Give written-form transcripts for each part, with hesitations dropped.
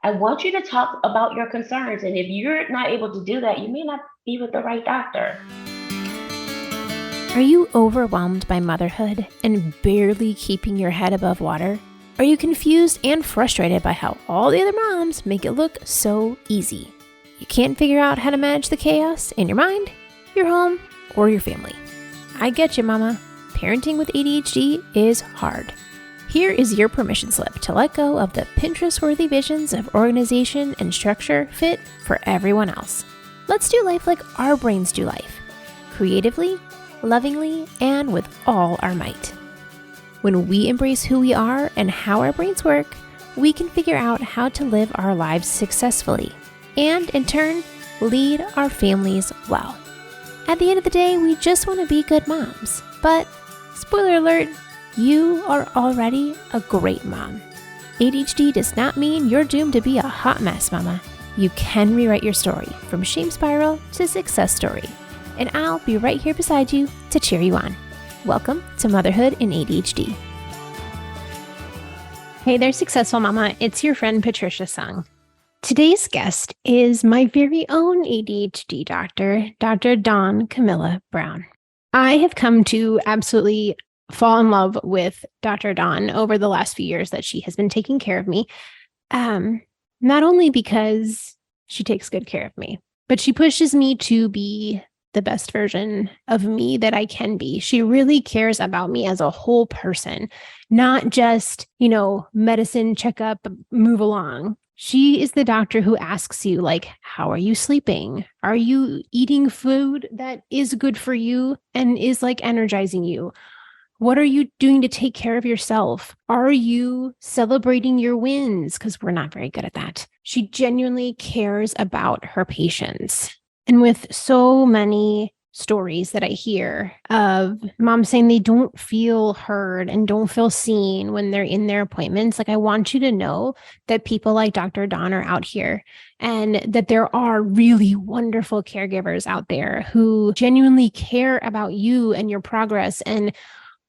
I want you to talk about your concerns. And if you're not able to do that, you may not be with the right doctor. Are you overwhelmed by motherhood and barely keeping your head above water? Are you confused and frustrated by how all the other moms make it look so easy? You can't figure out how to manage the chaos in your mind, your home, or your family. I get you, mama. Parenting with ADHD is hard. Here is your permission slip to let go of the Pinterest-worthy visions of organization and structure fit for everyone else. Let's do life like our brains do life, creatively, lovingly, and with all our might. When we embrace who we are and how our brains work, we can figure out how to live our lives successfully and, in turn, lead our families well. At the end of the day, we just want to be good moms. But, spoiler alert, you are already a great mom. ADHD does not mean you're doomed to be a hot mess, mama. You can rewrite your story from shame spiral to success story. And I'll be right here beside you to cheer you on. Welcome to Motherhood in ADHD. Hey there, successful mama. It's your friend Patricia Sung. Today's guest is my very own ADHD doctor, Dr. Kamilah Brown. I have come to absolutely fall in love with Dr. Dawn over the last few years that she has been taking care of me. Not only because she takes good care of me, but she pushes me to be the best version of me that I can be. She really cares about me as a whole person, not just, medicine, checkup, move along. She is the doctor who asks you, like, how are you sleeping? Are you eating food that is good for you and is like energizing you? What are you doing to take care of yourself? Are you celebrating your wins? Because we're not very good at that. She genuinely cares about her patients. And with so many stories that I hear of moms saying they don't feel heard and don't feel seen when they're in their appointments, like, I want you to know that people like Dr. Dawn are out here and that there are really wonderful caregivers out there who genuinely care about you and your progress and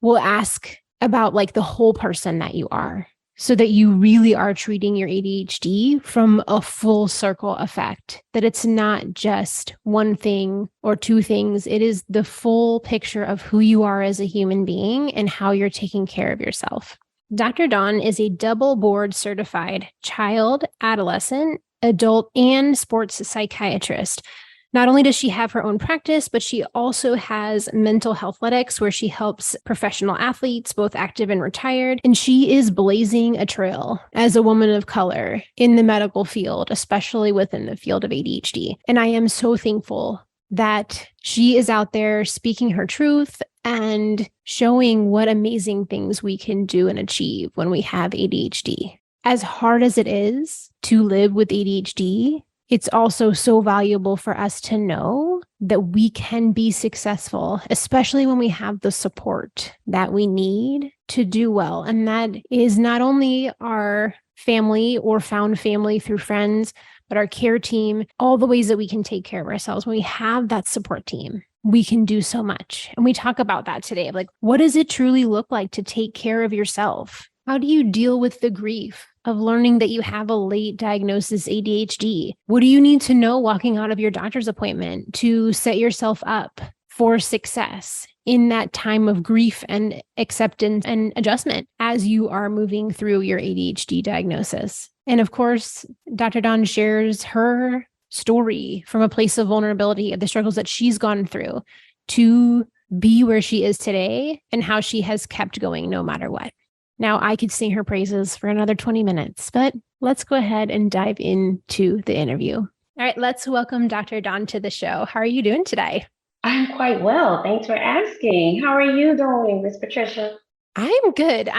will ask about like the whole person that you are, so that you really are treating your ADHD from a full circle effect, that it's not just one thing or two things. It is the full picture of who you are as a human being and how you're taking care of yourself. Dr. Dawn is a double board certified child, adolescent, adult, and sports psychiatrist. Not only does she have her own practice, but she also has mental healthletics where she helps professional athletes, both active and retired. And she is blazing a trail as a woman of color in the medical field, especially within the field of ADHD. And I am so thankful that she is out there speaking her truth and showing what amazing things we can do and achieve when we have ADHD. As hard as it is to live with ADHD, it's also so valuable for us to know that we can be successful, especially when we have the support that we need to do well. And that is not only our family or found family through friends, but our care team, all the ways that we can take care of ourselves. When we have that support team, we can do so much. And we talk about that today. Like, what does it truly look like to take care of yourself? How do you deal with the grief of learning that you have a late diagnosis ADHD? What do you need to know walking out of your doctor's appointment to set yourself up for success in that time of grief and acceptance and adjustment as you are moving through your ADHD diagnosis? And of course, Dr. Dawn shares her story from a place of vulnerability of the struggles that she's gone through to be where she is today and how she has kept going no matter what. Now, I could sing her praises for another 20 minutes, but let's go ahead and dive into the interview. All right, let's welcome Dr. Dawn to the show. How are you doing today? I'm quite well. Thanks for asking. How are you doing, Miss Patricia? I'm good.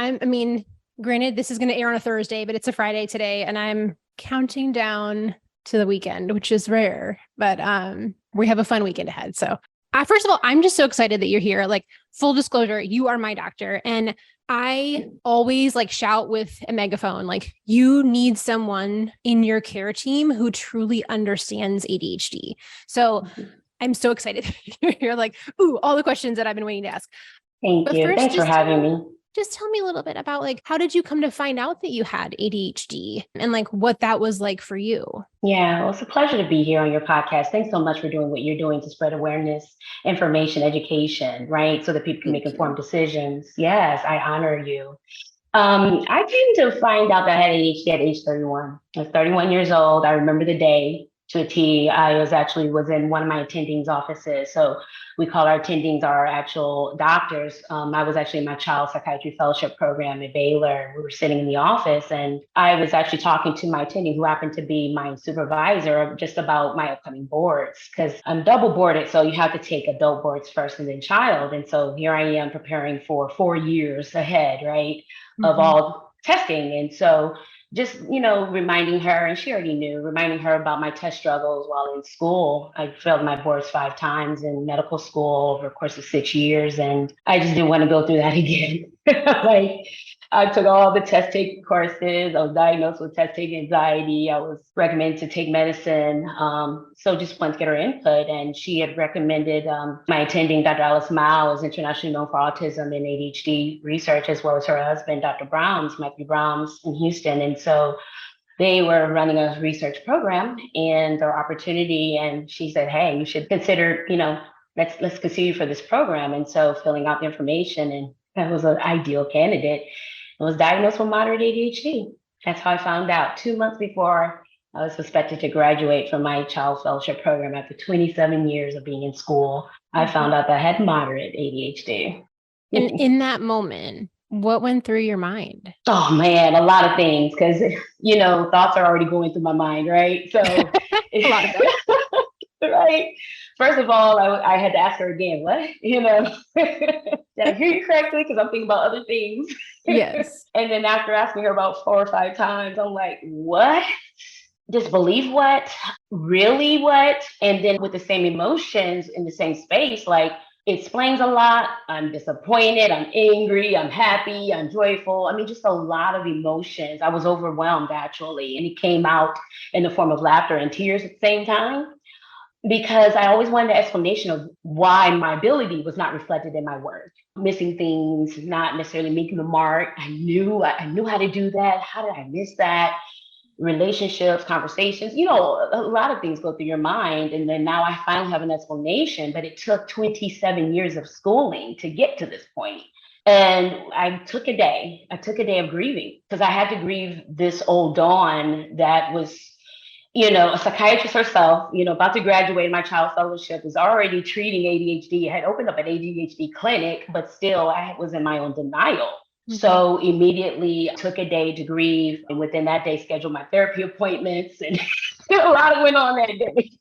Granted, this is going to air on a Thursday, but it's a Friday today, and I'm counting down to the weekend, which is rare, but we have a fun weekend ahead. So first of all, I'm just so excited that you're here. Like, full disclosure, you are my doctor, and I always shout with a megaphone, like, you need someone in your care team who truly understands ADHD. So I'm so excited. You're like, ooh, all the questions that I've been waiting to ask. Thank you. Thanks for having me. just tell me a little bit about like, how did you come to find out that you had ADHD and like what that was like for you? Yeah, well, it's a pleasure to be here on your podcast. Thanks so much for doing what you're doing to spread awareness, information, education, right? So that people can make Thank informed you. decisions. Yes, I honor you. I came to find out that I had ADHD at age 31. I was 31 years old. I remember the day to a T. I was in one of my attendings offices. So we call our attendings our actual doctors. I was actually in my child psychiatry fellowship program at Baylor. We were sitting in the office and I was actually talking to my attending who happened to be my supervisor just about my upcoming boards because I'm double boarded. So you have to take adult boards first and then child. And so here I am preparing for 4 years ahead, right? Of all testing. And so just, reminding her, and she already knew, reminding her about my test struggles while in school. I failed my boards 5 times in medical school over the course of 6 years. And I just didn't want to go through that again. Like, I took all the test taking courses. I was diagnosed with test taking anxiety. I was recommended to take medicine. So just wanted to get her input. And she had recommended my attending, Dr. Alice Mao, is internationally known for autism and ADHD research, as well as her husband, Dr. Matthew Browns in Houston. And so they were running a research program and their opportunity. And she said, hey, you should consider, let's consider you for this program. And so filling out the information, and that was an ideal candidate. I was diagnosed with moderate ADHD. That's how I found out 2 months before I was suspected to graduate from my child fellowship program after 27 years of being in school. I found out that I had moderate ADHD. And in that moment, what went through your mind? Oh man, a lot of things because thoughts are already going through my mind, right? So A lot of that. right. First of all, I had to ask her again, what? Did I hear you correctly? Because I'm thinking about other things. Yes. And then after asking her about 4 or 5 times, I'm like, what? Disbelieve what? Really what? And then with the same emotions in the same space, like it explains a lot. I'm disappointed, I'm angry, I'm happy, I'm joyful. I mean, just a lot of emotions. I was overwhelmed actually. And it came out in the form of laughter and tears at the same time. Because I always wanted an explanation of why my ability was not reflected in my work. Missing things, not necessarily making the mark. I knew how to do that. How did I miss that? Relationships, conversations, a lot of things go through your mind. And then now I finally have an explanation, but it took 27 years of schooling to get to this point. And I took a day of grieving because I had to grieve this old Dawn that was a psychiatrist herself, about to graduate my child fellowship, is already treating ADHD, had opened up an ADHD clinic, but still I was in my own denial. Mm-hmm. So immediately took a day to grieve. And within that day, scheduled my therapy appointments. And a lot went on that day.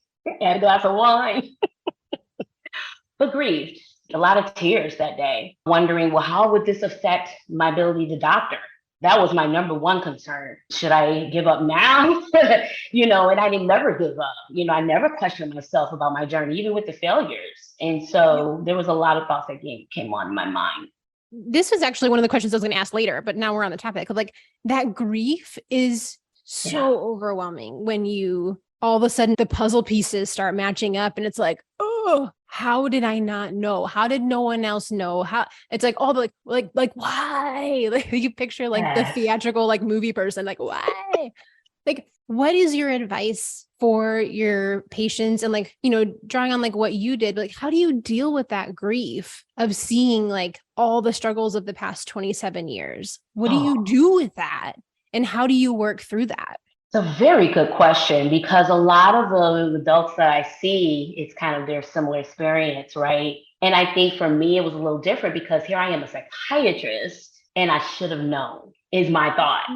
Had a glass of wine, but grieved. A lot of tears that day, wondering, well, how would this affect my ability to doctor? That was my number one concern. Should I give up now? And I didn't never give up. I never questioned myself about my journey, even with the failures. And so there was a lot of thoughts that came on in my mind. This was actually one of the questions I was going to ask later, but now we're on the topic of like that grief is so overwhelming when you all of a sudden the puzzle pieces start matching up and it's like, oh, how did I not know? How did no one else know? How it's like all the like why? Like you picture like the theatrical like movie person, like why? Like what is your advice for your patients and like, drawing on like what you did, like how do you deal with that grief of seeing like all the struggles of the past 27 years? What do you do with that? And how do you work through that? It's a very good question because a lot of the adults that I see, it's kind of their similar experience, right? And I think for me, it was a little different because here I am a psychiatrist and I should have known is my thought.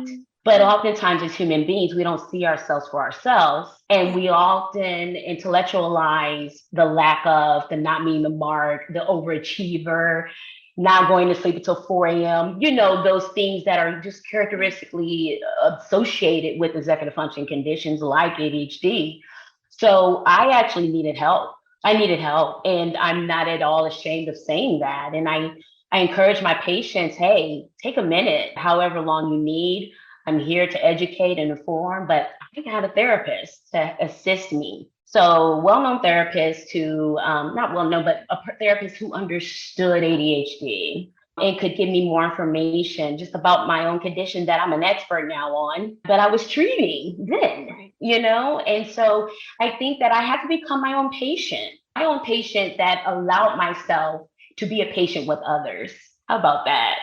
But oftentimes as human beings, we don't see ourselves for ourselves. And we often intellectualize the lack of, the not meeting the mark, the overachiever, not going to sleep until 4 a.m., those things that are just characteristically associated with executive function conditions like ADHD. So I actually needed help. And I'm not at all ashamed of saying that. And I encourage my patients, hey, take a minute, however long you need. I'm here to educate and inform, but I got a therapist to assist me. So well-known therapist who, not well-known, but a therapist who understood ADHD, and could give me more information just about my own condition that I'm an expert now on, but I was treating then, And so I think that I had to become my own patient that allowed myself to be a patient with others. How about that?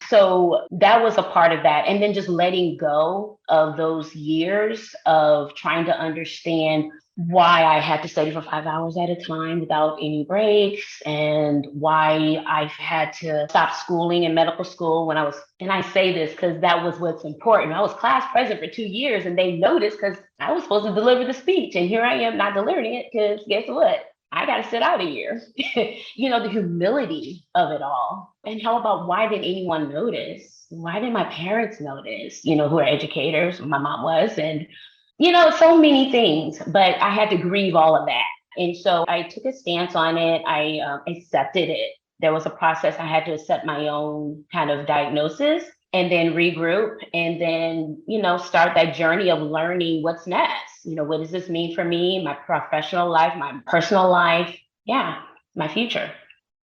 So that was a part of that. And then just letting go of those years of trying to understand why I had to study for 5 hours at a time without any breaks, and why I had to stop schooling in medical school when and I say this because that was what's important. I was class president for 2 years, and they noticed because I was supposed to deliver the speech, and here I am not delivering it because guess what? I got to sit out a year. The humility of it all. And how about, why didn't anyone notice? Why didn't my parents notice, who are educators? My mom was, and, so many things, but I had to grieve all of that. And so I took a stance on it. I accepted it. There was a process. I had to accept my own kind of diagnosis, and then regroup, and then, start that journey of learning what's next. What does this mean for me, my professional life, my personal life? Yeah, my future.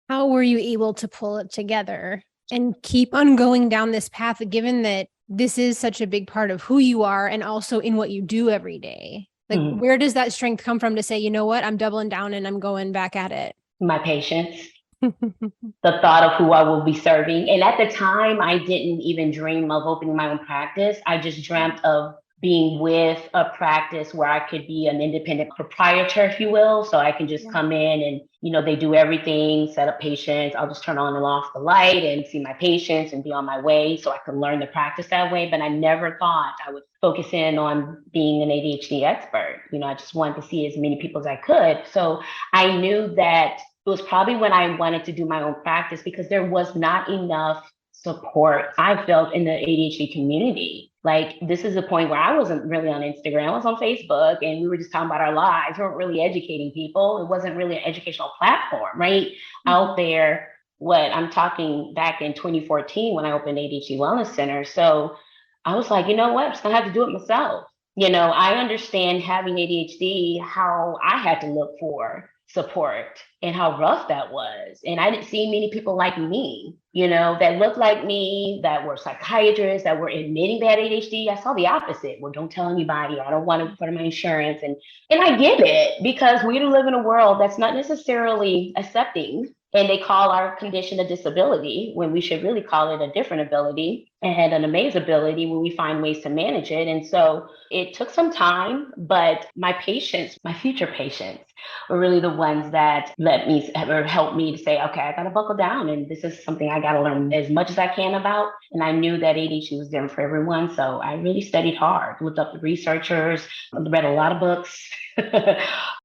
How were you able to pull it together and keep on going down this path, given that this is such a big part of who you are and also in what you do every day? Like, where does that strength come from to say, you know what, I'm doubling down and I'm going back at it? My patience. The thought of who I will be serving. And at the time, I didn't even dream of opening my own practice. I just dreamt of being with a practice where I could be an independent proprietor, if you will. So I can just come in and, they do everything, set up patients. I'll just turn on and off the light and see my patients and be on my way, so I could learn the practice that way. But I never thought I would focus in on being an ADHD expert. I just wanted to see as many people as I could. So I knew that it was probably when I wanted to do my own practice, because there was not enough support, I felt, in the ADHD community. Like, this is a point where I wasn't really on Instagram. I was on Facebook, and we were just talking about our lives. We weren't really educating people. It wasn't really an educational platform, right? Out there. What I'm talking back in 2014 when I opened ADHD Wellness Center. So I was like, you know what? I'm just gonna have to do it myself. I understand, having ADHD, how I had to look for support and how rough that was. And I didn't see many people like me, that looked like me, that were psychiatrists, that were admitting they had ADHD. I saw the opposite. Well, don't tell anybody, or I don't want to put in my insurance. And I get it, because we live in a world that's not necessarily accepting. And they call our condition a disability when we should really call it a different ability, and an amaze-ability when we find ways to manage it. And so it took some time, but my patients, my future patients, were really the ones that helped me to say, okay, I got to buckle down, and this is something I got to learn as much as I can about. And I knew that ADHD was different for everyone. So I really studied hard, looked up the researchers, read a lot of books. I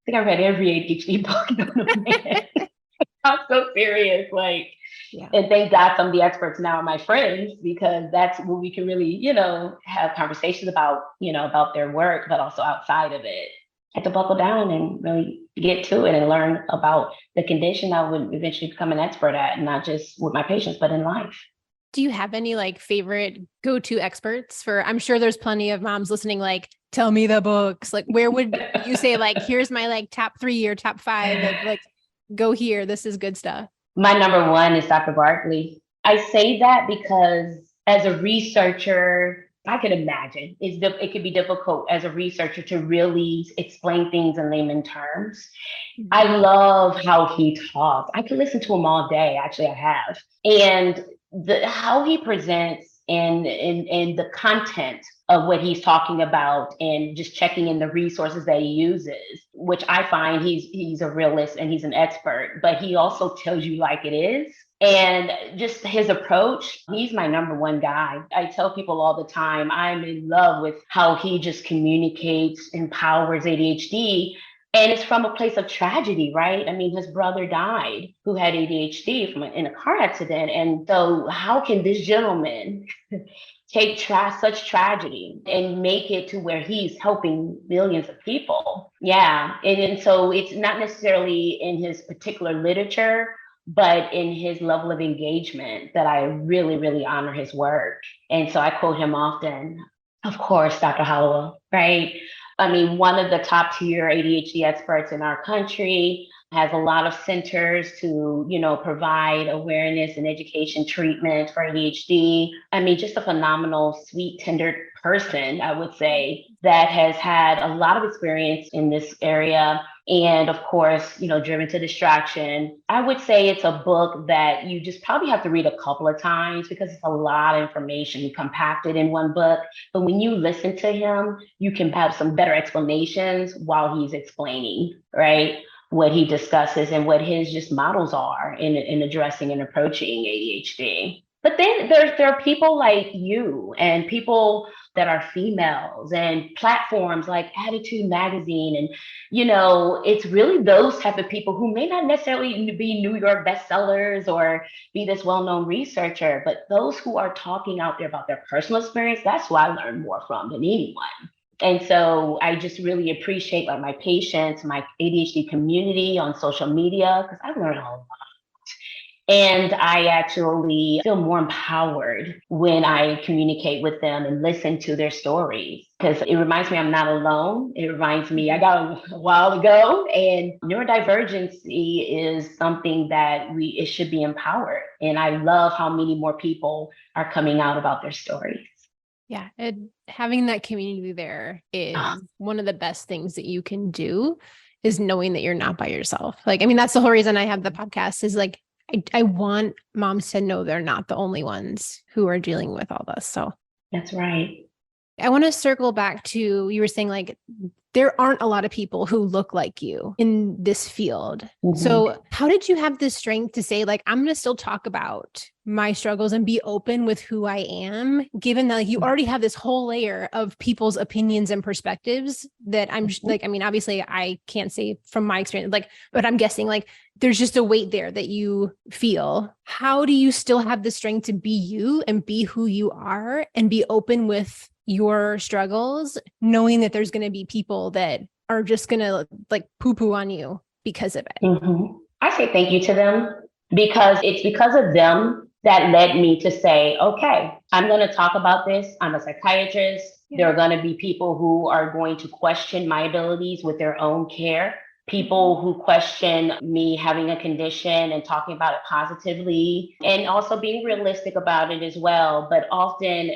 think I read every ADHD book known to man. I'm so serious. And thank God some of the experts now are my friends, because that's when we can really, have conversations about, about their work, but also outside of it. I had to buckle down and really get to it and learn about the condition I would eventually become an expert at, not just with my patients, but in life. Do you have any favorite go-to experts for, I'm sure there's plenty of moms listening, tell me the books, where would you say, here's my top 3 or top 5 go here, this is good stuff? My number one is Dr. Barkley. I say that because as a researcher, I could imagine it could be difficult as a researcher to really explain things in layman terms. I love how he talks. I could listen to him all day. Actually, I have. And how he presents and the content of what he's talking about, and just checking in the resources that he uses, which I find he's a realist and he's an expert, but he also tells you like it is. And just his approach, he's my number one guy. I tell people all the time, I'm in love with how he just communicates, empowers ADHD. And it's from a place of tragedy, right? I mean, his brother died who had ADHD in a car accident. And so how can this gentleman take such tragedy and make it to where he's helping millions of people? Yeah. And so it's not necessarily in his particular literature, but in his level of engagement that I really, really honor his work. And so I quote him often. Of course, Dr. Hollowell, right? I mean, one of the top tier ADHD experts in our country. has a lot of centers to, provide awareness and education treatment for ADHD. I mean, just a phenomenal, sweet, tender person, I would say, that has had a lot of experience in this area. And of course, driven to distraction. I would say it's a book that you just probably have to read a couple of times because it's a lot of information compacted in one book. But when you listen to him, you can have some better explanations while he's explaining, right? What he discusses and what his just models are in addressing and approaching ADHD. But then there are people like you and people that are females and platforms like Attitude Magazine. And, it's really those type of people who may not necessarily be New York bestsellers or be this well-known researcher, but those who are talking out there about their personal experience, that's who I learn more from than anyone. And so I just really appreciate like my patients, my ADHD community on social media, because I've learned a lot. And I actually feel more empowered when I communicate with them and listen to their stories, because it reminds me I'm not alone. It reminds me I got a while to go, and neurodivergency is something that it should be empowered. And I love how many more people are coming out about their stories. Yeah. And having that community there is one of the best things that you can do, is knowing that you're not by yourself. Like, I mean, that's the whole reason I have the podcast, is like, I want moms to know they're not the only ones who are dealing with all this. So that's right. I want to circle back to, you were saying like, there aren't a lot of people who look like you in this field. Mm-hmm. So how did you have the strength to say like, I'm going to still talk about my struggles and be open with who I am, given that like, you already have this whole layer of people's opinions and perspectives that I'm like, I mean, obviously I can't say from my experience, like, but I'm guessing like there's just a weight there that you feel. How do you still have the strength to be you and be who you are and be open with your struggles, knowing that there's going to be people that are just going to like poo-poo on you because of it? Mm-hmm. I say thank you to them, because it's because of them that led me to say, okay, I'm going to talk about this. I'm a psychiatrist. Yeah. There are going to be people who are going to question my abilities with their own care. People who question me having a condition and talking about it positively, and also being realistic about it as well. But often,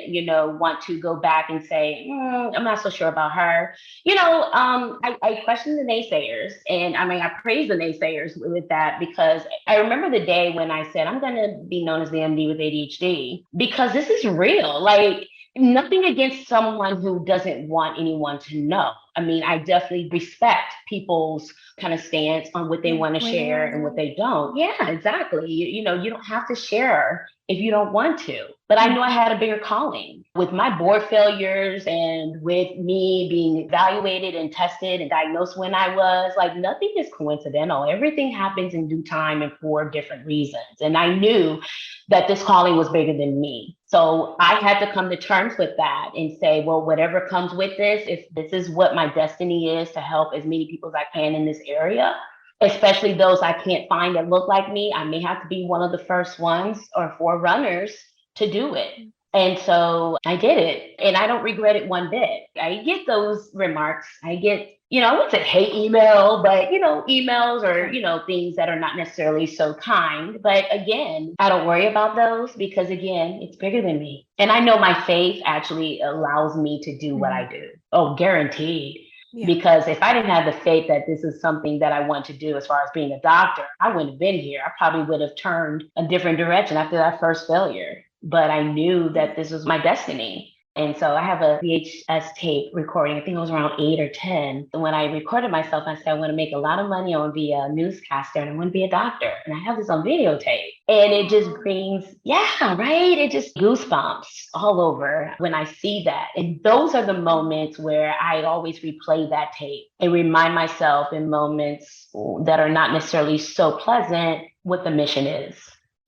want to go back and say, I'm not so sure about her. I question the naysayers, and I mean, I praise the naysayers with that, because I remember the day when I said, I'm going to be known as the MD with ADHD, because this is real. Like, nothing against someone who doesn't want anyone to know. I mean, I definitely respect people's kind of stance on what they want to share and what they don't. Yeah, exactly. You don't have to share if you don't want to. But I knew I had a bigger calling with my board failures and with me being evaluated and tested and diagnosed when I was. Like, nothing is coincidental. Everything happens in due time and for different reasons. And I knew that this calling was bigger than me. So I had to come to terms with that and say, well, whatever comes with this, if this is what my destiny is, to help as many people as I can in this area, especially those I can't find that look like me, I may have to be one of the first ones or forerunners to do it. And so I did it, and I don't regret it one bit. I get those remarks. I get, I wouldn't say hate email, but, emails or, things that are not necessarily so kind. But again, I don't worry about those, because again, it's bigger than me. And I know my faith actually allows me to do what I do. Oh, guaranteed. Yeah. Because if I didn't have the faith that this is something that I want to do as far as being a doctor, I wouldn't have been here. I probably would have turned a different direction after that first failure. But I knew that this was my destiny. And so I have a VHS tape recording. I think it was around 8 or 10. And when I recorded myself, I said, I want to make a lot of money. I want to be a newscaster and I want to be a doctor. And I have this on videotape. And it just brings, it just goosebumps all over when I see that. And those are the moments where I always replay that tape and remind myself in moments that are not necessarily so pleasant what the mission is.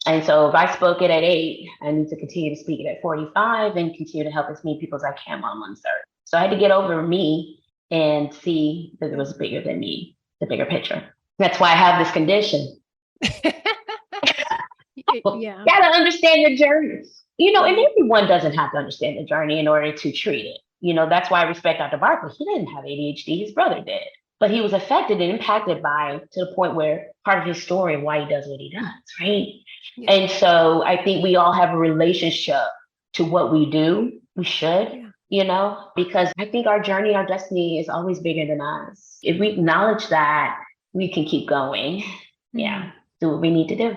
And so if I spoke it at 8, I need to continue to speak it at 45 and continue to help as many people as I can while I'm on 30. So I had to get over me and see that it was bigger than me, the bigger picture. That's why I have this condition. Yeah. Gotta understand the journey. And everyone doesn't have to understand the journey in order to treat it. That's why I respect Dr. Barkley. He didn't have ADHD, his brother did. but he was affected and impacted by to the point where part of his story of why he does what he does, right? Yeah. And so I think we all have a relationship to what we do. We should, because I think our journey, our destiny is always bigger than us. If we acknowledge that, we can keep going. Yeah, do what we need to do.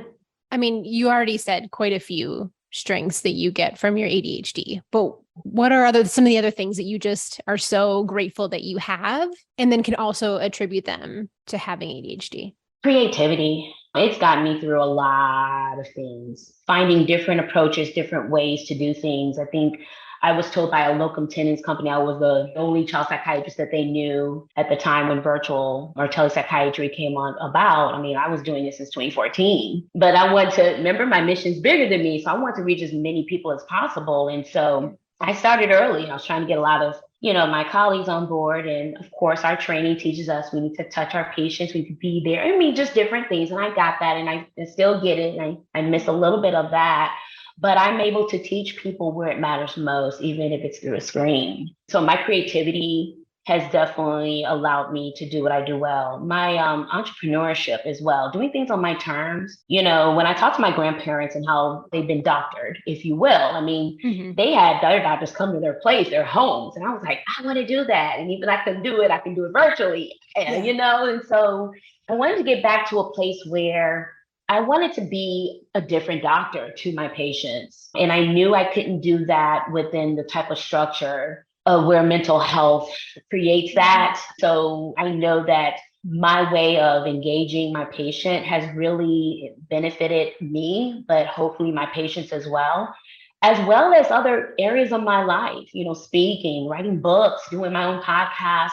I mean, you already said quite a few strengths that you get from your ADHD, but what are some of the other things that you just are so grateful that you have and then can also attribute them to having ADHD? Creativity. It's gotten me through a lot of things, finding different approaches, different ways to do things. I think I was told by a locum tenens company I was the only child psychiatrist that they knew at the time when virtual or telepsychiatry came on about. I mean, I was doing this since 2014, but I want to remember my mission's bigger than me. So I want to reach as many people as possible. And so I started early. I was trying to get a lot of my colleagues on board. And of course, our training teaches us we need to touch our patients, we need to be there. I mean, just different things. And I got that and I still get it. And I miss a little bit of that. But I'm able to teach people where it matters most, even if it's through a screen. So my creativity has definitely allowed me to do what I do well. My entrepreneurship as well, doing things on my terms. When I talk to my grandparents and how they've been doctored, if you will, I mean, they had other doctors come to their place, their homes. And I was like, I want to do that. And even I can do it virtually, and so I wanted to get back to a place where I wanted to be a different doctor to my patients. And I knew I couldn't do that within the type of structure of where mental health creates that. So I know that my way of engaging my patient has really benefited me, but hopefully my patients as well as other areas of my life, speaking, writing books, doing my own podcast,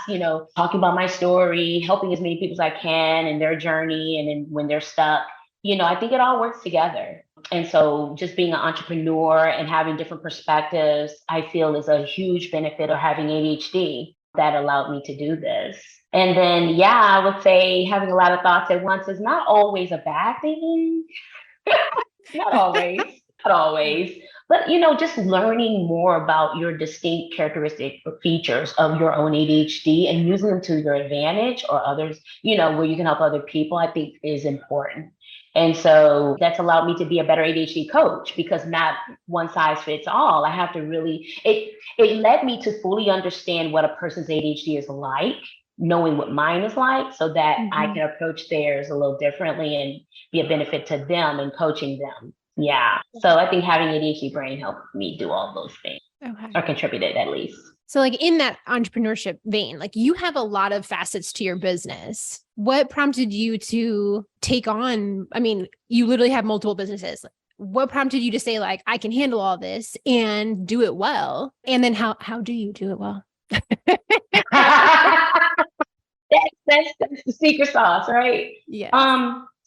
talking about my story, helping as many people as I can in their journey and then when they're stuck. I think it all works together. And so just being an entrepreneur and having different perspectives, I feel is a huge benefit of having ADHD that allowed me to do this. And then, I would say having a lot of thoughts at once is not always a bad thing. Not always. But, just learning more about your distinct characteristic features of your own ADHD and using them to your advantage or others, where you can help other people, I think is important. And so that's allowed me to be a better ADHD coach because not one size fits all. I have to it led me to fully understand what a person's ADHD is like, knowing what mine is like so that I can approach theirs a little differently and be a benefit to them and coaching them. Yeah. So I think having ADHD brain helped me do all those things or contributed at least. So like in that entrepreneurship vein, like you have a lot of facets to your business. What prompted you to take on, I mean, you literally have multiple businesses. What prompted you to say like, I can handle all this and do it well? And then how do you do it well? That's the secret sauce, right? Yeah.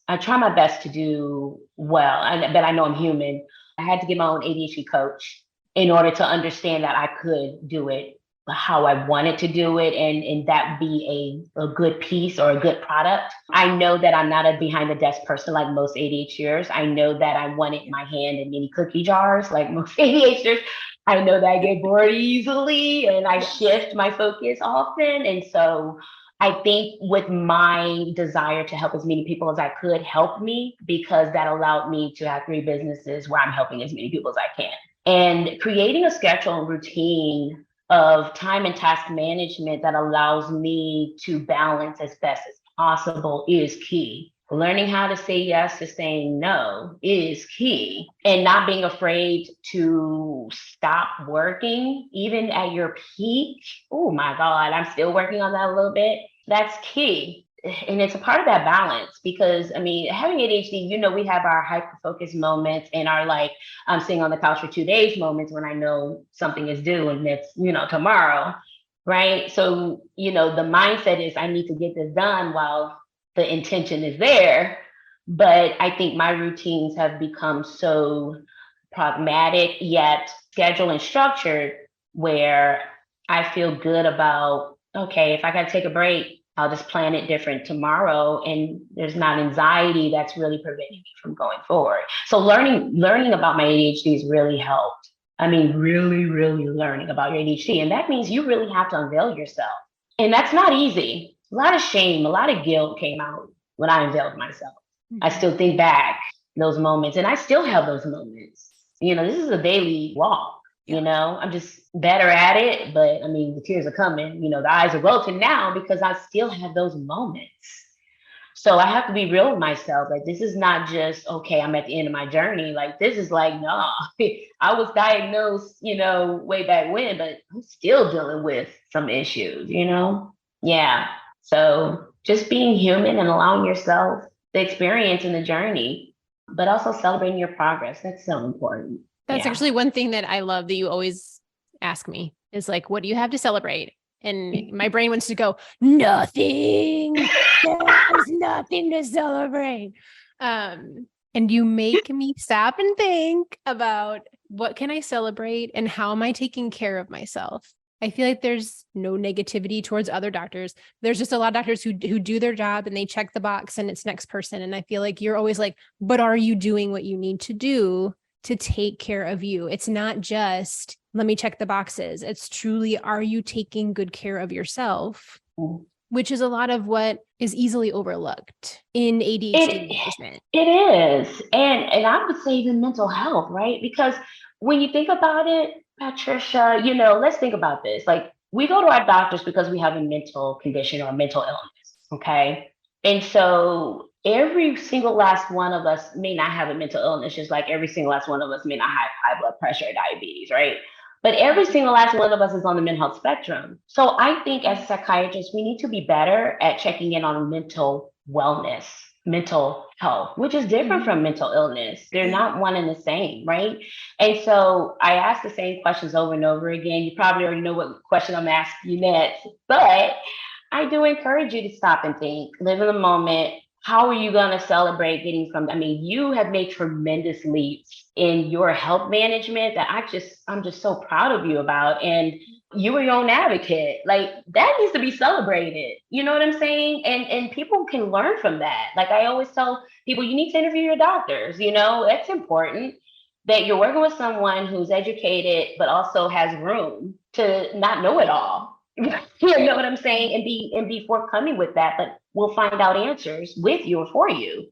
I try my best to do well, but I know I'm human. I had to get my own ADHD coach in order to understand that I could do it how I wanted to do it and that be a good piece or a good product. I know that I'm not a behind the desk person like most ADHDers. I know that I wanted my hand in many cookie jars like most ADHDers. I know that I get bored easily and I shift my focus often. And so I think with my desire to help as many people as I could help me because that allowed me to have 3 businesses where I'm helping as many people as I can. And creating a schedule and routine of time and task management that allows me to balance as best as possible is key. Learning how to say yes to saying no is key. And not being afraid to stop working, even at your peak. Oh my God, I'm still working on that a little bit. That's key. And it's a part of that balance because, I mean, having ADHD, we have our hyper-focused moments and our like, I'm sitting on the couch for 2 days moments when I know something is due and it's, tomorrow, right? So, the mindset is I need to get this done while the intention is there. But I think my routines have become so pragmatic yet scheduled and structured where I feel good about, okay, if I got to take a break, I'll just plan it different tomorrow. And there's not anxiety that's really preventing me from going forward. So learning about my ADHD has really helped. I mean, really, really learning about your ADHD. And that means you really have to unveil yourself. And that's not easy. a lot of shame, a lot of guilt came out when I unveiled myself. I still think back those moments, and I still have those moments. This is a daily walk. I'm just better at it, but I mean, the tears are coming. The eyes are rolling now because I still have those moments. So I have to be real with myself. Like, this is not just, okay, I'm at the end of my journey. Like, this is like, nah, I was diagnosed, way back when, but I'm still dealing with some issues, Yeah. So just being human and allowing yourself the experience and the journey, but also celebrating your progress. That's so important. That's actually one thing that I love that you always ask me is like, what do you have to celebrate? And my brain wants to go, nothing. There's nothing to celebrate. And you make me stop and think about what can I celebrate and how am I taking care of myself? I feel like there's no negativity towards other doctors. There's just a lot of doctors who do their job and they check the box and it's next person. And I feel like you're always like, but are you doing what you need to do to take care of you? It's not just, let me check the boxes. It's truly, are you taking good care of yourself? Which is a lot of what is easily overlooked in ADHD management. It is. And I would say even mental health, right? Because when you think about it, Patricia, let's think about this. Like, we go to our doctors because we have a mental condition or a mental illness, okay? And so every single last one of us may not have a mental illness, just like every single last one of us may not have high blood pressure or diabetes, right? But every single last one of us is on the mental health spectrum. So I think as psychiatrists, we need to be better at checking in on mental wellness, mental health, which is different from mental illness. They're not one and the same, right? And so I ask the same questions over and over again. You probably already know what question I'm asking you next, but I do encourage you to stop and think, live in the moment. How are you going to celebrate getting from, you have made tremendous leaps in your health management that I'm just so proud of you about. And you were your own advocate. Like, that needs to be celebrated. You know what I'm saying? And people can learn from that. Like, I always tell people, you need to interview your doctors. It's important that you're working with someone who's educated, but also has room to not know it all. You know what I'm saying? And be forthcoming with that, but we'll find out answers with you or for you.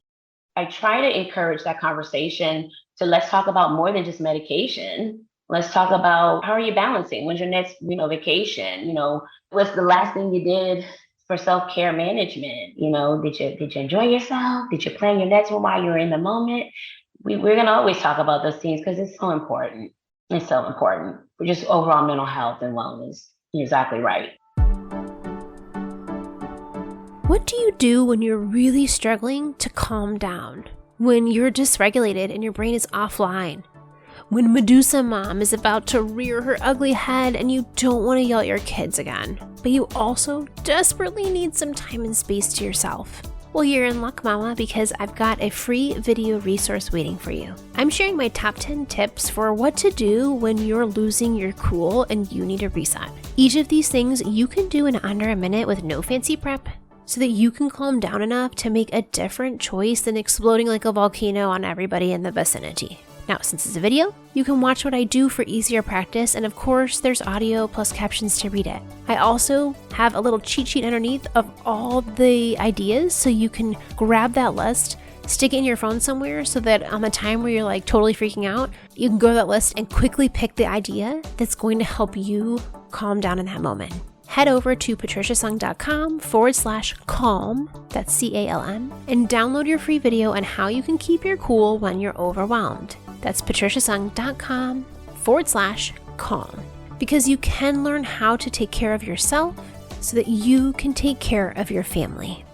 I try to encourage that conversation to let's talk about more than just medication. Let's talk about, how are you balancing? When's your next, vacation? What's the last thing you did for self-care management? Did you enjoy yourself? Did you plan your next one while you were in the moment? We're gonna always talk about those things because it's so important. It's so important for just overall mental health and wellness. You're exactly right. What do you do when you're really struggling to calm down? When you're dysregulated and your brain is offline? When Medusa Mom is about to rear her ugly head and you don't want to yell at your kids again, but you also desperately need some time and space to yourself? Well, you're in luck, Mama, because I've got a free video resource waiting for you. I'm sharing my top 10 tips for what to do when you're losing your cool and you need a reset. Each of these things you can do in under a minute with no fancy prep, so that you can calm down enough to make a different choice than exploding like a volcano on everybody in the vicinity. Now, since it's a video, you can watch what I do for easier practice, and of course, there's audio plus captions to read it. I also have a little cheat sheet underneath of all the ideas, so you can grab that list, stick it in your phone somewhere, so that on the time where you're like totally freaking out, you can go to that list and quickly pick the idea that's going to help you calm down in that moment. Head over to patriciasung.com/calm, that's C-A-L-M, and download your free video on how you can keep your cool when you're overwhelmed. That's patriciasung.com/calm, because you can learn how to take care of yourself so that you can take care of your family.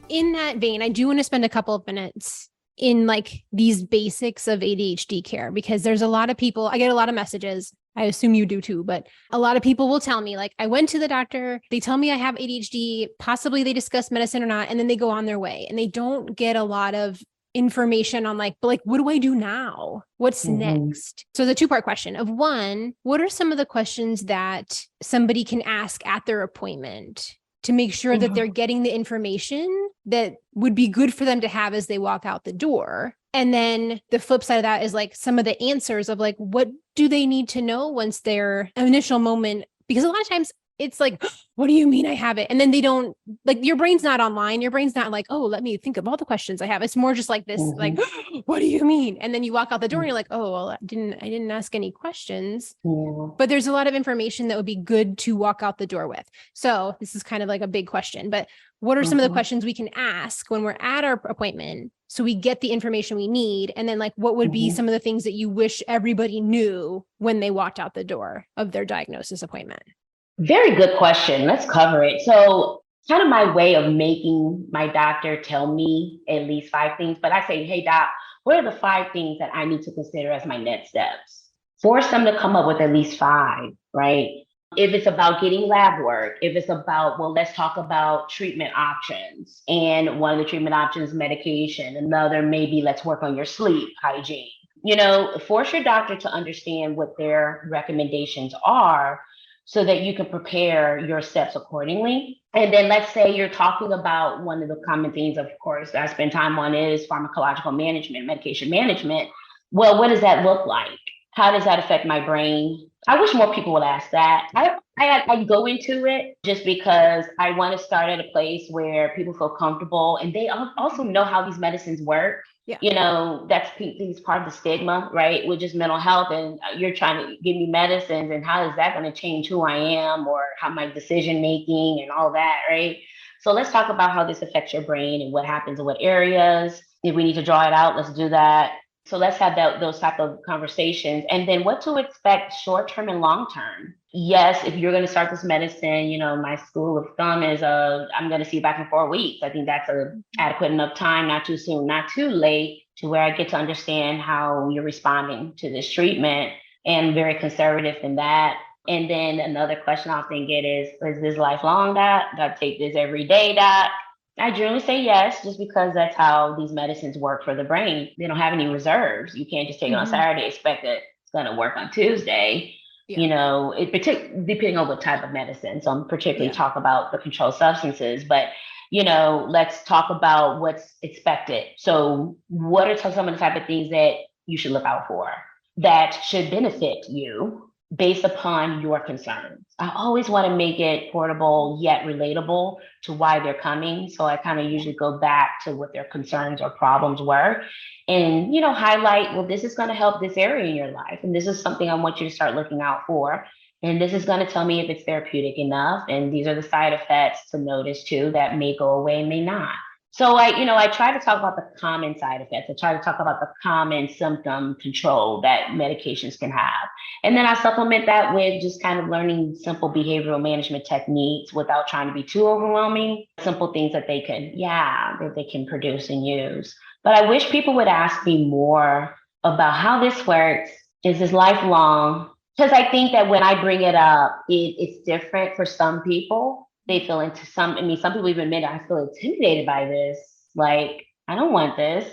In that vein, I do want to spend a couple of minutes in like these basics of ADHD care, because there's a lot of people, I get a lot of messages. I assume you do too, but a lot of people will tell me, like, I went to the doctor, they tell me I have ADHD, possibly they discuss medicine or not, and then they go on their way and they don't get a lot of information on like, but like, what do I do now? What's next? So the two-part question of one, what are some of the questions that somebody can ask at their appointment to make sure that they're getting the information that would be good for them to have as they walk out the door? And then the flip side of that is like some of the answers of like, what do they need to know once their initial moment? Because a lot of times it's like, what do you mean I have it? And then they don't, like, your brain's not online. Your brain's not like, oh, let me think of all the questions I have. It's more just like this, like, what do you mean? And then you walk out the door and you're like, oh, well, I didn't ask any questions. Yeah. But there's a lot of information that would be good to walk out the door with. So this is kind of like a big question, but what are some of the questions we can ask when we're at our appointment so we get the information we need? And then, like, what would be some of the things that you wish everybody knew when they walked out the door of their diagnosis appointment? Very good question. Let's cover it. So, kind of my way of making my doctor tell me at least 5 things, but I say, hey, doc, what are the 5 things that I need to consider as my next steps? Force them to come up with at least 5, right? If it's about getting lab work, if it's about, well, let's talk about treatment options. And one of the treatment options is medication. Another, maybe let's work on your sleep hygiene. Force your doctor to understand what their recommendations are so that you can prepare your steps accordingly. And then let's say you're talking about one of the common things, of course, that I spend time on is pharmacological management, medication management. Well, what does that look like? How does that affect my brain? I wish more people would ask that. I go into it just because I want to start at a place where people feel comfortable and they also know how these medicines work. Yeah. That's part of the stigma, right? With just mental health, and you're trying to give me medicines, and how is that going to change who I am or how my decision making and all that, right? So let's talk about how this affects your brain and what happens in what areas. If we need to draw it out, let's do that. So let's have those type of conversations. And then what to expect short-term and long-term. Yes, if you're going to start this medicine, my school of thumb is I'm going to see you back in 4 weeks. I think that's adequate enough time, not too soon, not too late, to where I get to understand how you're responding to this treatment, and very conservative in that. And then another question I often get is this lifelong, doc? Do I take this every day, doc? I generally say yes, just because that's how these medicines work for the brain. They don't have any reserves. You can't just take it on Saturday, expect that it's going to work on Tuesday. Yeah. Depending on what type of medicine. So I'm particularly talk about the controlled substances, but let's talk about what's expected. So what are some of the type of things that you should look out for that should benefit you based upon your concerns? I always want to make it portable yet relatable to why they're coming. So I kind of usually go back to what their concerns or problems were and, highlight, well, this is going to help this area in your life. And this is something I want you to start looking out for. And this is going to tell me if it's therapeutic enough. And these are the side effects to notice too that may go away, may not. So I try to talk about the common side effects. I try to talk about the common symptom control that medications can have. And then I supplement that with just kind of learning simple behavioral management techniques without trying to be too overwhelming. Simple things that they can produce and use. But I wish people would ask me more about how this works. Is this lifelong? Because I think that when I bring it up, it's different for some people. They feel some people even admit I feel intimidated by this. Like, I don't want this,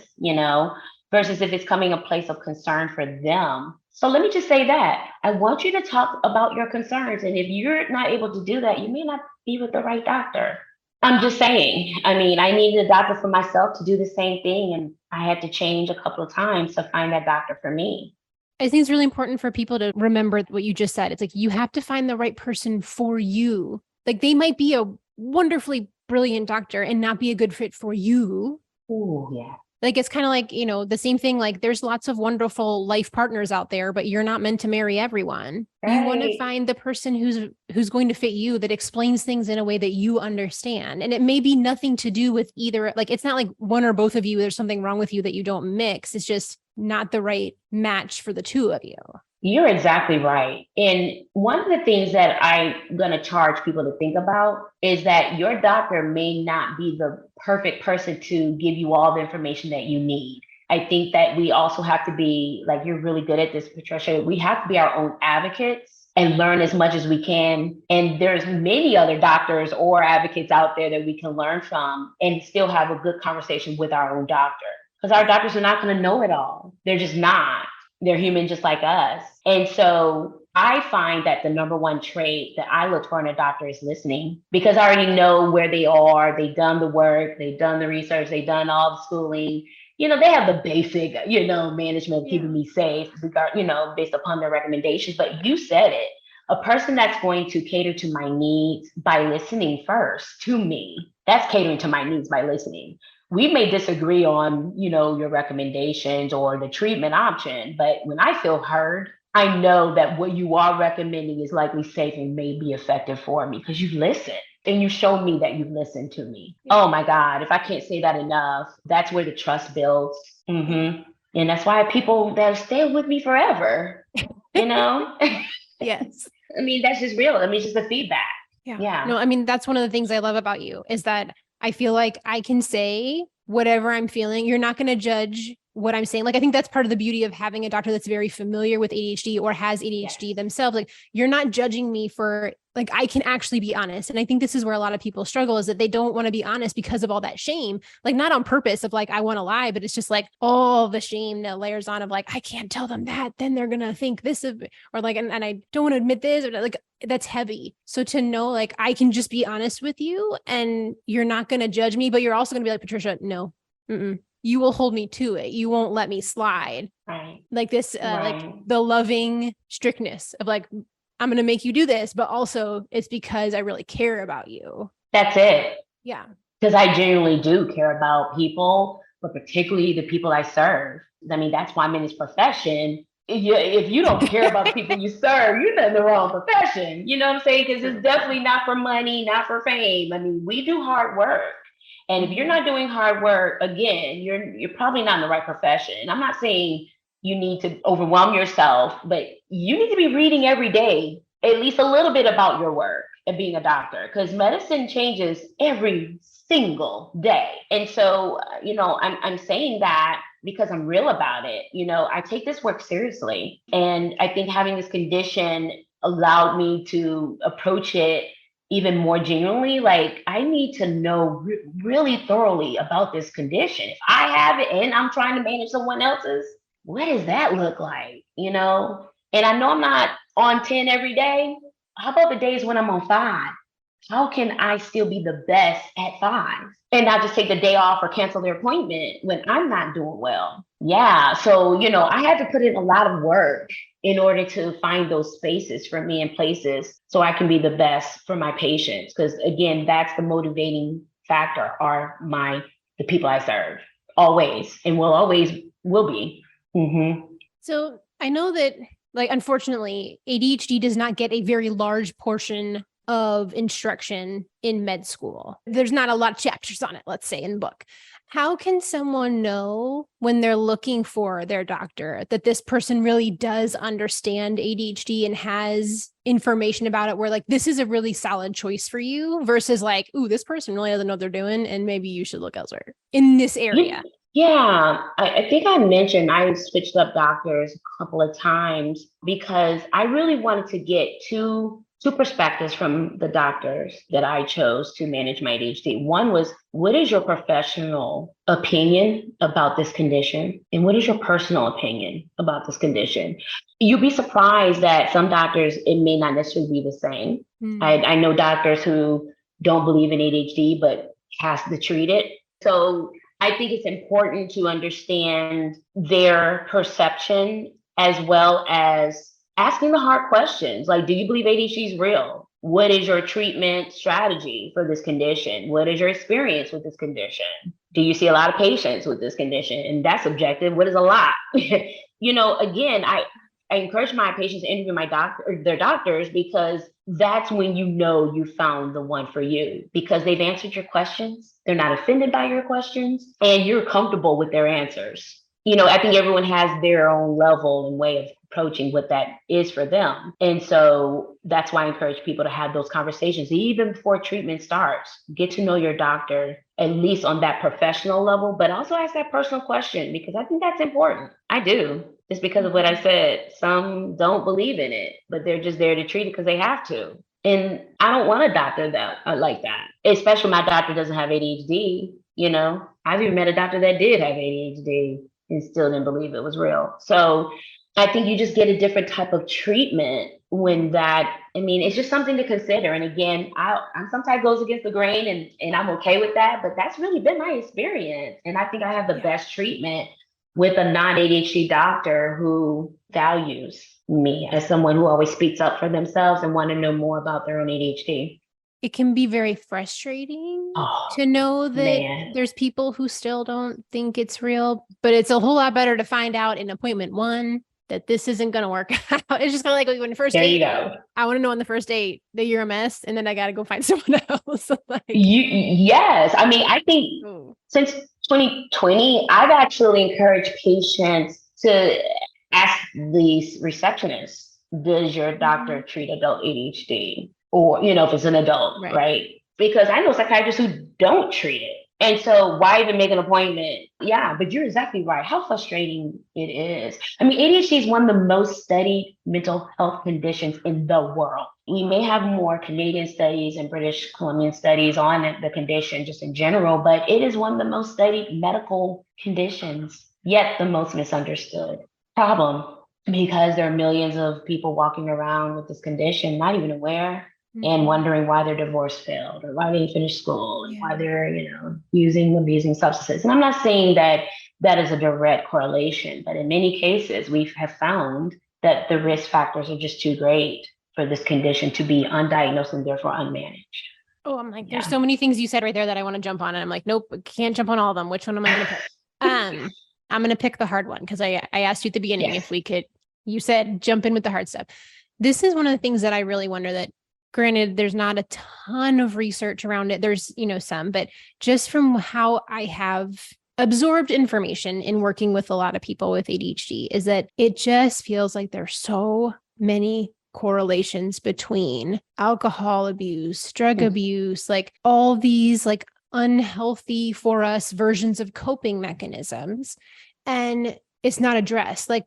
versus if it's coming a place of concern for them. So let me just say that I want you to talk about your concerns. And if you're not able to do that, you may not be with the right doctor. I'm just saying. I needed a doctor for myself to do the same thing. And I had to change a couple of times to find that doctor for me. I think it's really important for people to remember what you just said. It's like, you have to find the right person for you. Like, they might be a wonderfully brilliant doctor and not be a good fit for you. Oh, yeah. Like, it's kind of like, the same thing. Like, there's lots of wonderful life partners out there, but you're not meant to marry everyone. Right. You want to find the person who's going to fit you, that explains things in a way that you understand. And it may be nothing to do with either. Like, it's not like one or both of you, there's something wrong with you that you don't mix. It's just not the right match for the two of you. You're exactly right. And one of the things that I'm going to charge people to think about is that your doctor may not be the perfect person to give you all the information that you need. I think that we also have to be, like, you're really good at this, Patricia, we have to be our own advocates and learn as much as we can. And there's many other doctors or advocates out there that we can learn from and still have a good conversation with our own doctor. Because our doctors are not going to know it all. They're just not. They're human just like us. And so I find that the number one trait that I look for in a doctor is listening, because I already know where they are. They've done the work. They've done the research. They've done all the schooling. They have the basic, management of keeping me safe, based upon their recommendations. But you said it. a person that's going to cater to my needs by listening first to me, that's catering to my needs by listening. We may disagree on, your recommendations or the treatment option, but when I feel heard, I know that what you are recommending is likely safe and may be effective for me because you've listened and you showed me that you've listened to me. Oh my God, if I can't say that enough, that's where the trust builds. And that's why people that stay with me forever, Yes. I mean, that's just real. I mean, it's just the feedback. Yeah. No, I mean, that's one of the things I love about you is that I feel like I can say whatever I'm feeling. You're not going to judge what I'm saying. Like, I think that's part of the beauty of having a doctor that's very familiar with ADHD or has ADHD themselves. Like, you're not judging me for, like, I can actually be honest. And I think this is where a lot of people struggle, is that they don't want to be honest because of all that shame, like not on purpose of like, I want to lie, but it's just like all the shame that layers on of like, I can't tell them that, then they're going to think this of, or like, and I don't want to admit this, or like, that's heavy. So to know, like, I can just be honest with you and you're not going to judge me, but you're also going to be like, Patricia, no, you will hold me to it. You won't let me slide. Right. Like this, like the loving strictness of like, I'm going to make you do this, but also it's because I really care about you. That's it. Yeah. Because I genuinely do care about people, but particularly the people I serve. I mean, that's why I'm in this profession. If you don't care about the people you serve, you're in the wrong profession. You know what I'm saying? Because it's definitely not for money, not for fame. I mean, we do hard work. And if you're not doing hard work, again, you're probably not in the right profession. I'm not saying you need to overwhelm yourself, but you need to be reading every day, at least a little bit about your work and being a doctor, because medicine changes every single day. And so, I'm saying that because I'm real about it. I take this work seriously. And I think having this condition allowed me to approach it even more genuinely. Like, I need to know really thoroughly about this condition. If I have it and I'm trying to manage someone else's, what does that look like? And I know I'm not on 10 every day. How about the days when I'm on 5? How can I still be the best at 5 and not just take the day off or cancel their appointment when I'm not doing well? Yeah. So, I had to put in a lot of work in order to find those spaces for me and places so I can be the best for my patients. Because again, that's the motivating factor, are the people I serve, always, and will be. So I know that, like, unfortunately, ADHD does not get a very large portion of instruction in med school. There's not a lot of chapters on it, let's say, in the book. How can someone know when they're looking for their doctor that this person really does understand ADHD and has information about it, where like, this is a really solid choice for you, versus like, ooh, this person really doesn't know what they're doing and maybe you should look elsewhere in this area? Yeah, I think I mentioned I switched up doctors a couple of times because I really wanted to get two perspectives from the doctors that I chose to manage my ADHD. One was, what is your professional opinion about this condition? And what is your personal opinion about this condition? You'd be surprised that some doctors, it may not necessarily be the same. I know doctors who don't believe in ADHD, but has to treat it. So I think it's important to understand their perception, as well as asking the hard questions. Like, do you believe ADHD is real? What is your treatment strategy for this condition? What is your experience with this condition? Do you see a lot of patients with this condition? And that's subjective. What is a lot? Again, I encourage my patients to interview their doctors, because that's when you found the one for you, because they've answered your questions. They're not offended by your questions, and you're comfortable with their answers. I think everyone has their own level and way of approaching what that is for them. And so that's why I encourage people to have those conversations, even before treatment starts. Get to know your doctor, at least on that professional level, but also ask that personal question, because I think that's important. I do. Just because of what I said. Some don't believe in it, but they're just there to treat it because they have to. And I don't want a doctor like that, especially my doctor doesn't have ADHD. I've even met a doctor that did have ADHD and still didn't believe it was real. So I think you just get a different type of treatment when it's just something to consider. And again, I'm sometimes goes against the grain, and I'm okay with that, but that's really been my experience. And I think I have the best treatment with a non-ADHD doctor who values me as someone who always speaks up for themselves and want to know more about their own ADHD. It can be very frustrating Oh, to know that man. there's people who still don't think it's real, but it's a whole lot better to find out in appointment 1 that this isn't going to work out. It's just kind of like when the first There you date, go. I want to know on the first date that you're a mess, and then I got to go find someone else. Like, Yes. I mean, I think oh, since 2020, I've actually encouraged patients to ask the receptionist, does your doctor treat adult ADHD? Or, if it's an adult, right? Because I know psychiatrists who don't treat it. And so why even make an appointment? Yeah, but you're exactly right. How frustrating it is. I mean, ADHD is one of the most studied mental health conditions in the world. We may have more Canadian studies and British Columbian studies on the condition just in general, but it is one of the most studied medical conditions, yet the most misunderstood. Problem, because there are millions of people walking around with this condition, not even aware, and wondering why their divorce failed or why they didn't finish school and why they're, abusing substances. And I'm not saying that that is a direct correlation, but in many cases, we have found that the risk factors are just too great for this condition to be undiagnosed and therefore unmanaged. Oh, I'm like, there's so many things you said right there that I want to jump on. And I'm like, nope, can't jump on all of them. Which one am I going to pick? I'm going to pick the hard one because I asked you at the beginning if we could, you said jump in with the hard stuff. This is one of the things that I really wonder that, granted, there's not a ton of research around it. There's, some, but just from how I have absorbed information in working with a lot of people with ADHD is that it just feels like there's so many correlations between alcohol abuse, drug abuse, like all these like unhealthy for us versions of coping mechanisms. And it's not addressed. Like,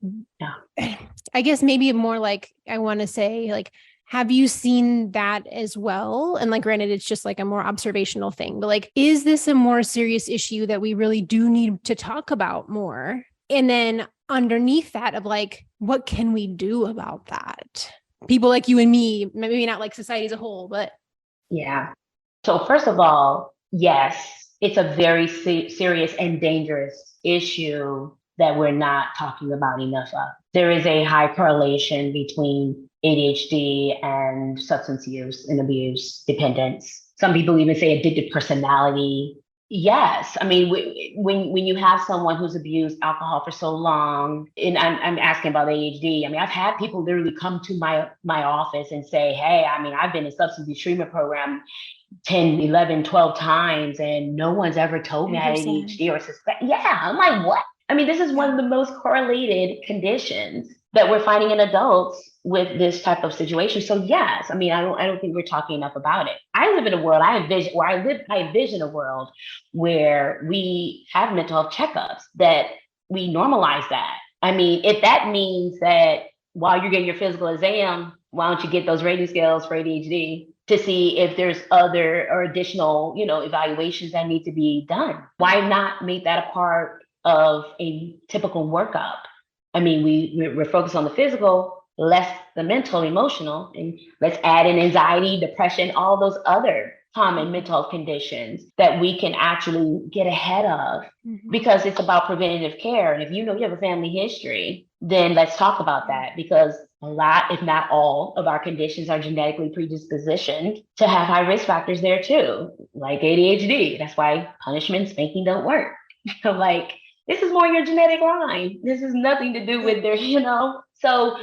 I guess maybe more like, I want to say like, have you seen that as well? And like, granted, it's just like a more observational thing, but like, is this a more serious issue that we really do need to talk about more? And then underneath that of like, what can we do about that? People like you and me, maybe not like society as a whole, but. Yeah. So first of all, yes, it's a very serious and dangerous issue that we're not talking about enough of. There is a high correlation between ADHD and substance use and abuse dependence. Some people even say addictive personality. Yes, I mean, when you have someone who's abused alcohol for so long, and I'm asking about ADHD. I mean, I've had people literally come to my office and say, hey, I mean, I've been in substance abuse treatment program 10, 11, 12 times, and no one's ever told me I had ADHD or suspect. Yeah, I'm like, what? I mean, this is one of the most correlated conditions that we're finding in adults with this type of situation. So yes, I mean, I don't think we're talking enough about it. I live in a world, I envision a world where we have mental health checkups, that we normalize that. I mean, if that means that while you're getting your physical exam, why don't you get those rating scales for ADHD to see if there's other or additional, evaluations that need to be done? Why not make that a part of a typical workup? I mean, we're focused on the physical, less the mental, emotional, and let's add in anxiety, depression, all those other common mental health conditions that we can actually get ahead of, because it's about preventative care. And if you have a family history, then let's talk about that, because a lot, if not all, of our conditions are genetically predispositioned to have high risk factors there too, like ADHD. That's why punishment, spanking don't work. Like, this is more your genetic line. This has nothing to do with their, So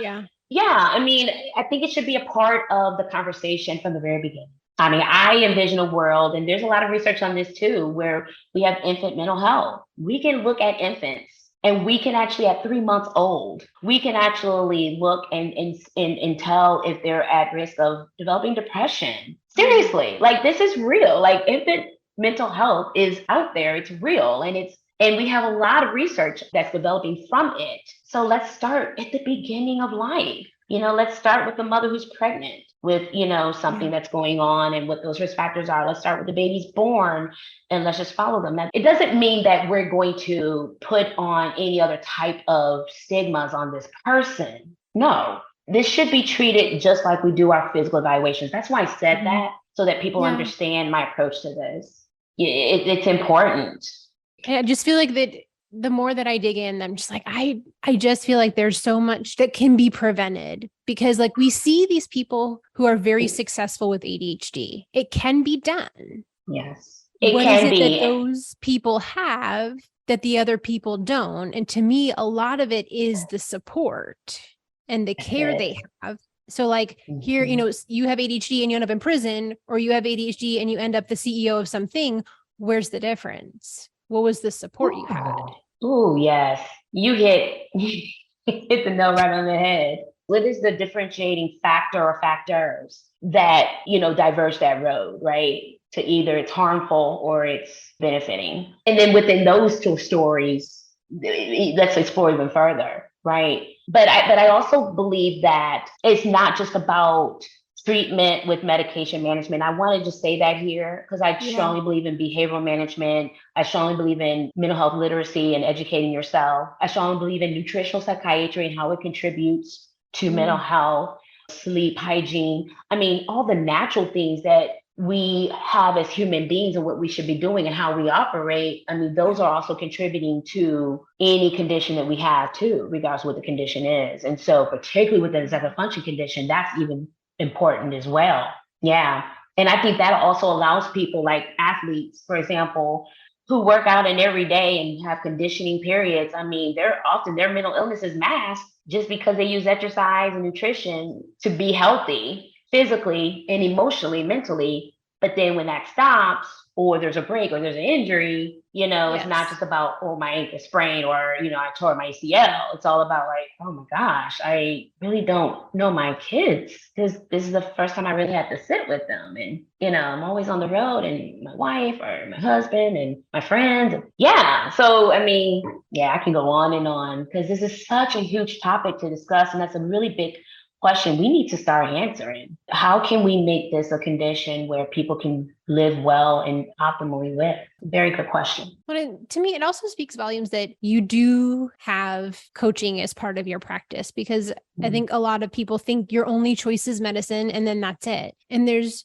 yeah, I mean, I think it should be a part of the conversation from the very beginning. I mean, I envision a world, and there's a lot of research on this too, where we have infant mental health. We can look at infants, and we can actually, at 3 months old, we can actually look and tell if they're at risk of developing depression. Seriously, like, this is real. Like, infant mental health is out there. It's real, and we have a lot of research that's developing from it. So let's start at the beginning of life. Let's start with the mother who's pregnant with, something that's going on and what those risk factors are. Let's start with the baby's born, and let's just follow them. It doesn't mean that we're going to put on any other type of stigmas on this person. No, this should be treated just like we do our physical evaluations. That's why I said that, so that people understand my approach to this. It's important. I just feel like that the more that I dig in, I'm just like, I just feel like there's so much that can be prevented, because like we see these people who are very successful with ADHD. It can be done. Yes, What is it that those people have that the other people don't? And to me, a lot of it is the support and the care they have. So like here, you know, you have ADHD and you end up in prison, or you have ADHD and you end up the CEO of something. Where's the difference? What was the support you had? Oh, yes. You hit hit the nail right on the head. What is the differentiating factor or factors that, diverge that road, right? To either it's harmful or it's benefiting. And then within those two stories, let's explore even further, right? But I also believe that it's not just about treatment with medication management. I want to just say that here because I strongly believe in behavioral management. I strongly believe in mental health literacy and educating yourself. I strongly believe in nutritional psychiatry and how it contributes to mental health, sleep, hygiene. I mean, all the natural things that we have as human beings and what we should be doing and how we operate. I mean, those are also contributing to any condition that we have too, regardless of what the condition is. And so particularly with the executive function condition, that's even important as well. Yeah. And I think that also allows people like athletes, for example, who work out in every day and have conditioning periods. I mean, their mental illness is masked just because they use exercise and nutrition to be healthy physically and emotionally, mentally. But then when that stops, or there's a break, or there's an injury, it's not just about, oh, my ankle sprained, or, I tore my ACL. It's all about like, oh my gosh, I really don't know my kids because this is the first time I really had to sit with them. And, I'm always on the road, and my wife or my husband and my friends. Yeah. So, I mean, I can go on because this is such a huge topic to discuss. And that's a really big question we need to start answering. How can we make this a condition where people can live well and optimally live? Very good question. But to me, it also speaks volumes that you do have coaching as part of your practice, because I think a lot of people think your only choice is medicine and then that's it. And there's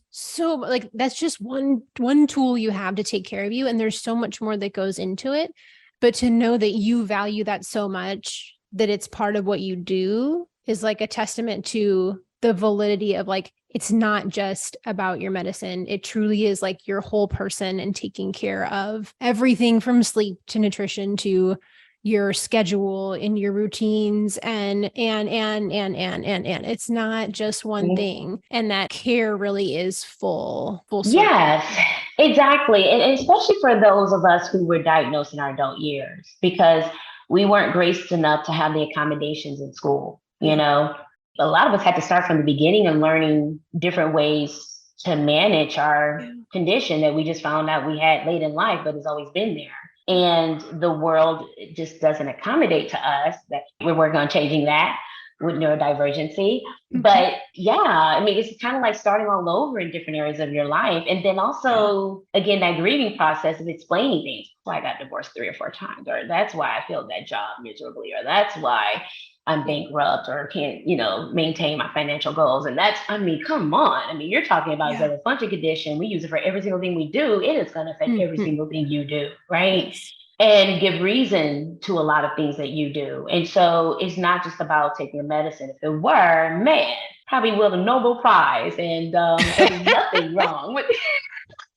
that's just one tool you have to take care of you. And there's so much more that goes into it. But to know that you value that so much, that it's part of what you do, is like a testament to the validity of like, it's not just about your medicine. It truly is like your whole person and taking care of everything from sleep to nutrition to your schedule and your routines and it's not just one thing. And that care really is full circle. Yes, exactly. And especially for those of us who were diagnosed in our adult years, because we weren't graced enough to have the accommodations in school. A lot of us had to start from the beginning and learning different ways to manage our condition that we just found out we had late in life, but it's always been there. And the world just doesn't accommodate to us. That we're working on changing that with neurodivergency. But I mean, it's kind of like starting all over in different areas of your life. And then also, again, that grieving process of explaining things. Well, I got divorced 3 or 4 times, or that's why I failed that job miserably, or that's why I'm bankrupt or can't, maintain my financial goals. And come on. I mean, you're talking about executive function condition. We use it for every single thing we do. It is going to affect every single thing you do, right? And give reason to a lot of things that you do. And so it's not just about taking a medicine. If it were, man, probably win a Nobel Prize and there's nothing wrong with it.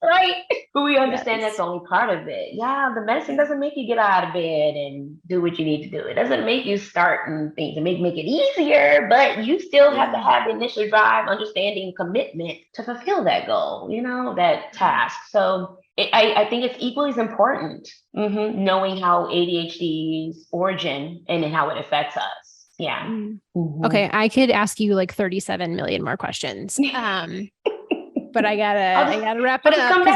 Right? But we understand that's only part of it. Yeah, the medicine doesn't make you get out of bed and do what you need to do. It doesn't make you start and things. It make it easier, but you still have to have the initial drive, understanding, commitment to fulfill that goal, that task. So I think it's equally as important knowing how ADHD's origin and how it affects us. Yeah. Okay, I could ask you like 37 million more questions. But I gotta wrap it up.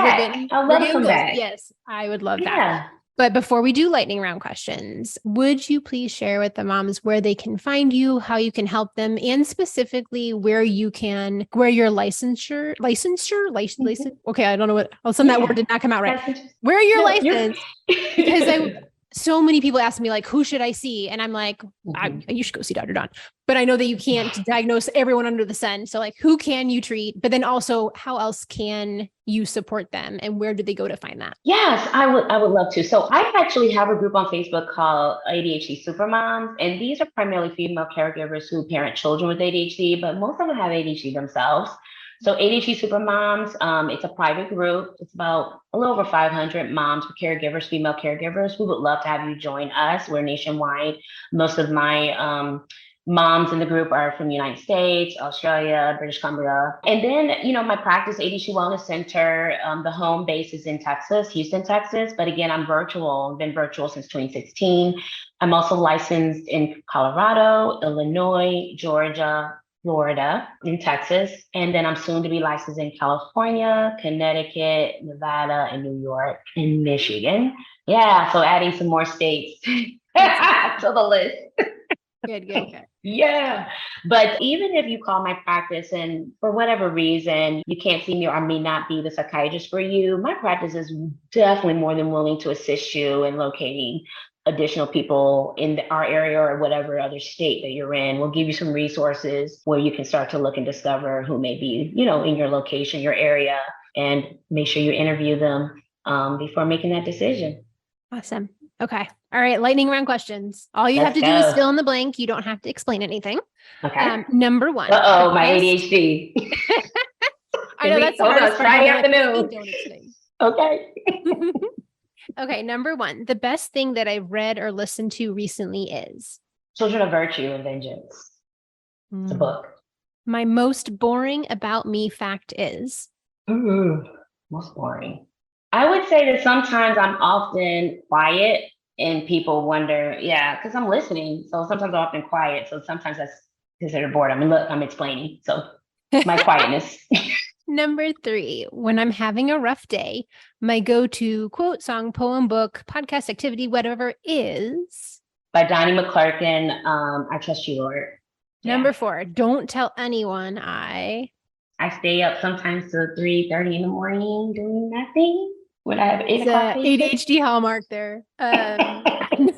I'll love to come back. Yes, I would love that. But before we do lightning round questions, would you please share with the moms where they can find you, how you can help them, and specifically where your licensure. Okay, I don't know what. All of a sudden that word did not come out right. Where your license? Because so many people ask me like, who should I see? And I'm like, you should go see Dr. Dawn. But I know that you can't diagnose everyone under the sun. So like, who can you treat? But then also, how else can you support them? And where do they go to find that? Yes, I would love to. So I actually have a group on Facebook called ADHD Supermoms, and these are primarily female caregivers who parent children with ADHD, but most of them have ADHD themselves. So ADHD Supermoms, it's a private group. It's about a little over 500 moms, caregivers, female caregivers. We would love to have you join us. We're nationwide. Most of my moms in the group are from the United States, Australia, British Columbia. And then, my practice, ADHD Wellness Center, the home base is in Texas, Houston, Texas. But again, I'm virtual. I've been virtual since 2016. I'm also licensed in Colorado, Illinois, Georgia, Florida, and Texas. And then I'm soon to be licensed in California, Connecticut, Nevada, and New York, and Michigan. Yeah, so adding some more states to the list. Good. Yeah. But even if you call my practice and for whatever reason, you can't see me or I may not be the psychiatrist for you, my practice is definitely more than willing to assist you in locating additional people in our area or whatever other state that you're in. We'll give you some resources where you can start to look and discover who may be, in your location, your area, and make sure you interview them before making that decision. Awesome. Okay. All right. Lightning round questions. All you have to do is fill in the blank. You don't have to explain anything. Okay. Number one. My ADHD. I know that's the hardest part. Friday afternoon. Don't explain. Okay. Okay. Number one, the best thing that I've read or listened to recently is Children of Virtue and Vengeance. It's a book. My most boring about me fact is Most boring. I would say that sometimes I'm often quiet and people wonder, because I'm listening. So sometimes I'm often quiet. So sometimes that's considered boredom. And look, I'm explaining. So my quietness. Number three, when I'm having a rough day, my go-to quote, song, poem, book, podcast, activity, whatever is by Donnie McClurkin, I Trust You, Lord. Number four, don't tell anyone I stay up sometimes till 3:30 in the morning doing nothing. When I have 8 o'clock ADHD hallmark there.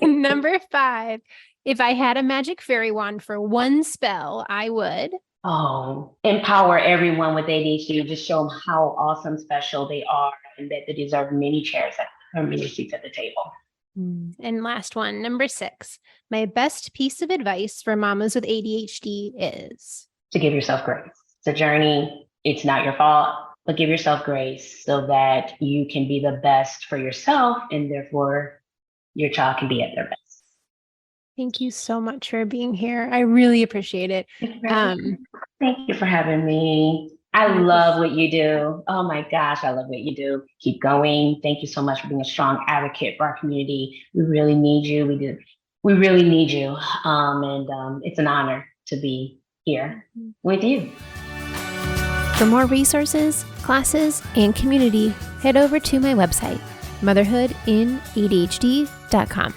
Number five, if I had a magic fairy wand for one spell, I would empower everyone with ADHD. Just show them how awesome, special they are, and that they deserve many chairs or many seats at the table. And last one, number six, my best piece of advice for mamas with ADHD is to give yourself grace. It's a journey. It's not your fault, but give yourself grace so that you can be the best for yourself and therefore your child can be at their best. Thank you so much for being here. I really appreciate it. Thank you for having me. I love what you do. Oh my gosh, I love what you do. Keep going. Thank you so much for being a strong advocate for our community. We really need you. We really need you. And it's an honor to be here with you. For more resources, classes, and community, head over to my website, motherhoodinadhd.com.